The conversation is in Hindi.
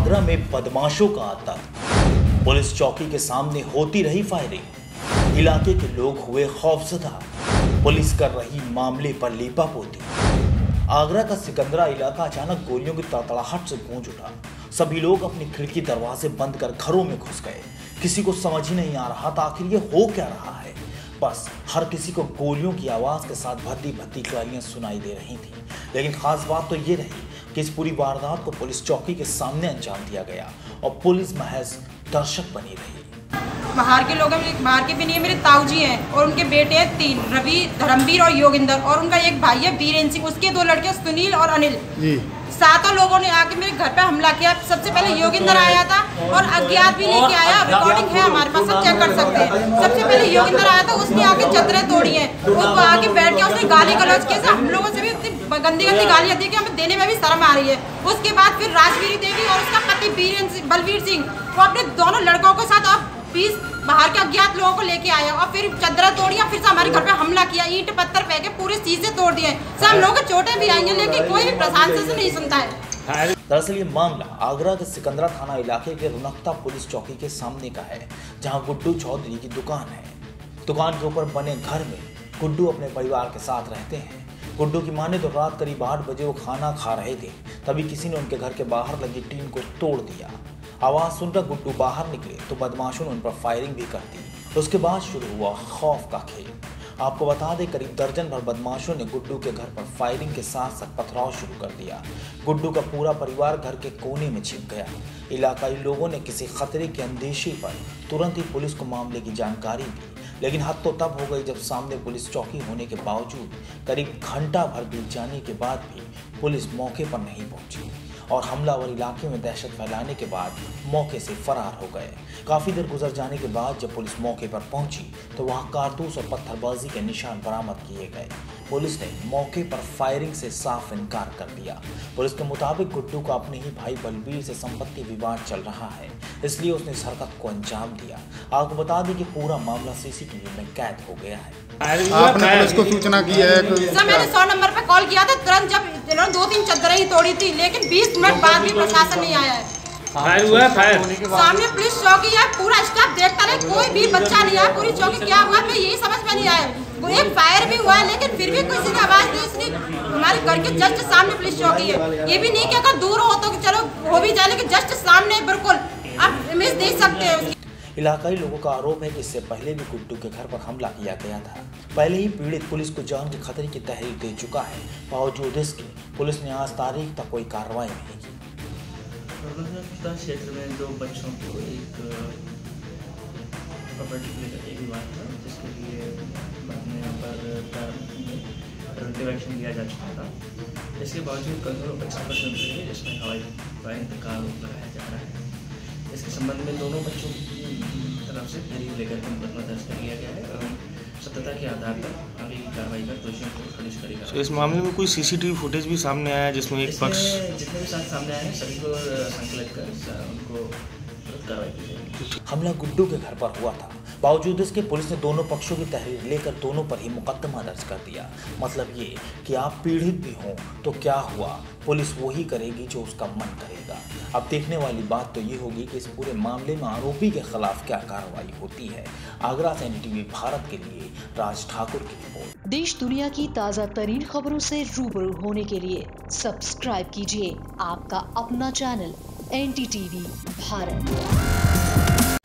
आगरा में बदमाशों का आतंक, पुलिस चौकी के सामने होती रही फायरिंग, इलाके के लोग हुए खौफजदा, पुलिस कर रही मामले पर लीपापोती। आगरा का सिकंदरा इलाका अचानक गोलियों की तड़तड़ाहट से गूंज उठा। सभी लोग अपनी खिड़की दरवाजे बंद कर घरों में घुस गए। किसी को समझ ही नहीं आ रहा था आखिर ये हो क्या रहा है। बस हर किसी को गोलियों की आवाज के साथ भद्दी भद्दी गालियां सुनाई दे रही थी। लेकिन खास बात तो ये रही कि इस पूरी वारदात को पुलिस चौकी के सामने अंजाम दिया गया और पुलिस महज दर्शक बनी रही। बाहर के लोग हैं, बाहर के भी नहीं है, मेरे ताऊजी हैं और उनके बेटे हैं 3, रवि, धर्मवीर और योगिंदर, और उनका एक भाई है वीरेंद्र सिंह, उसके 2 लड़के सुनील और अनिल जी। 7 लोगों ने आके मेरे घर पे हमला किया। सबसे पहले योगिंदर आया था और अज्ञात भी लेके आया, रिकॉर्डिंग है हमारे पास, सब चेक कर सकते हैं। सबसे पहले योगिंदर आया था, उसने आके चदरें तोड़ी हैं, उसको आके बैठ के उसने गाली गलौज किया। हम लोगों से भी इतनी गंदी गंदी गालियां दी कि हमें देने में भी शर्म आ रही है। उसके बाद फिर राजवीरी देवी और उसका पति बलवीर सिंह वो अपने दोनों लड़कों के साथ अब 20 बाहर के अज्ञात लोगों को लेके आया और फिर चदरा तोड़िया, फिर से हमारे घर पे हमला किया, ईंट पत्थर फेंके, पूरे चीजें तोड़ दिए। सब लोगों को चोटें भी आई हैं, लेकिन कोई भी प्रशासन से नहीं सुनता है। दरअसल ये मामला आगरा के सिकंदरा थाना इलाके के रुनकता पुलिस चौकी के सामने का है, जहां गुड्डू चौधरी की दुकान है। दुकान के ऊपर बने घर में गुड्डू अपने परिवार के साथ रहते हैं। गुड्डू की माने तो रात करीब 8 बजे वो खाना खा रहे थे, तभी किसी ने उनके घर के बाहर लगी टीन को तोड़ दिया। आवाज सुनकर गुड्डू बाहर निकले तो बदमाशों ने उन पर फायरिंग भी कर दी। उसके बाद शुरू हुआ खौफ का खेल। आपको बता दें, करीब दर्जन भर बदमाशों ने गुड्डू के घर पर फायरिंग के साथ साथ पथराव शुरू कर दिया। गुड्डू का पूरा परिवार घर के कोने में छिप गया। इलाकाई लोगों ने किसी खतरे के अंदेशे पर तुरंत ही पुलिस को मामले की जानकारी दी, लेकिन हद तो तब हो गई जब सामने पुलिस चौकी होने के बावजूद करीब घंटा भर बीत जाने के बाद भी पुलिस मौके पर नहीं पहुंची और हमलावर इलाके में दहशत फैलाने के बाद मौके से फरार हो गए। काफी देर गुजर जाने के बाद जब पुलिस मौके पर पहुंची तो वहां कारतूस और पत्थरबाजी के निशान बरामद किए गए। पुलिस ने मौके पर फायरिंग से साफ इनकार कर दिया। पुलिस के मुताबिक गुड्डू का अपने ही भाई बलबीर से संपत्ति विवाद चल रहा है, इसलिए उसने इस हरकत को अंजाम दिया। आपको बता दें कि पूरा मामला सीसीटीवी में कैद हो गया है। आपने पुलिस को सूचना की है? सर मैंने 100 नंबर पर कॉल किया था तुरंत, जब इन्होंने 2-3 चद्दरें ही तोड़ी थी, लेकिन 20 मिनट बाद भी प्रशासन नहीं आया है। फायर हुआ है, फायर सामने पुलिस चौकी है, पूरा स्टाफ देखता रहे, कोई भी बच्चा नहीं आया। पूरी चौकी क्या हुआ मैं यही समझ में नहीं आया। एक फायर भी हुआ है, लेकिन फिर भी किसी ने आवाज दी। इसने हमारे घर के जस्ट सामने पुलिस चौकी है। ये भी नहीं कि अगर दूर हो तो चलो हो भी जाए, लेकिन जस्ट सामने बिल्कुल आप इमेज देख सकते हैं। इलाकाई लोगों का आरोप है कि इससे पहले भी गुड्डू के घर पर हमला किया गया था। पहले ही पीड़ित पुलिस को जान के खतरे की तहरीर दे चुका है। बावजूद इसके पुलिस ने आज तारीख तक कोई कार्रवाई नहीं की। क्षेत्र में 2 बच्चों को एक प्रॉपर्टी को लेकर एक विवाद था, जिसके लिए बाद में यहाँ पर प्रिवेंटिव एक्शन लिया जा चुका था। इसके बावजूद कल 25% है जिसमें हवाई फायरिंग का आरोप लगाया जा रहा है। इसके संबंध में दोनों बच्चों की तरफ से दलील लेकर के मुकदमा दर्ज कर लिया गया है और सत्यता के आधार पर आगे की कार्रवाई कर दोषियों को पुलिस करेगा। तो इस मामले में कोई सीसीटीवी फुटेज भी सामने आया जिसमें एक पक्ष जितने भी साथ सामने आए हैं सभी को संकलित कर उनको कार्रवाई की जाएगी। हमला गुड्डू के घर पर हुआ था, बावजूद इसके पुलिस ने दोनों पक्षों की तहरीर लेकर दोनों पर ही मुकदमा दर्ज कर दिया। मतलब ये कि आप पीड़ित भी हों तो क्या हुआ, पुलिस वही करेगी जो उसका मन करेगा। अब देखने वाली बात तो ये होगी कि इस पूरे मामले में आरोपी के खिलाफ क्या कार्रवाई होती है। आगरा से NDTV भारत के लिए राज ठाकुर की रिपोर्ट। देश दुनिया की ताज़ा तरीन खबरों से रूबरू होने के लिए सब्सक्राइब कीजिए आपका अपना चैनल NDTV भारत।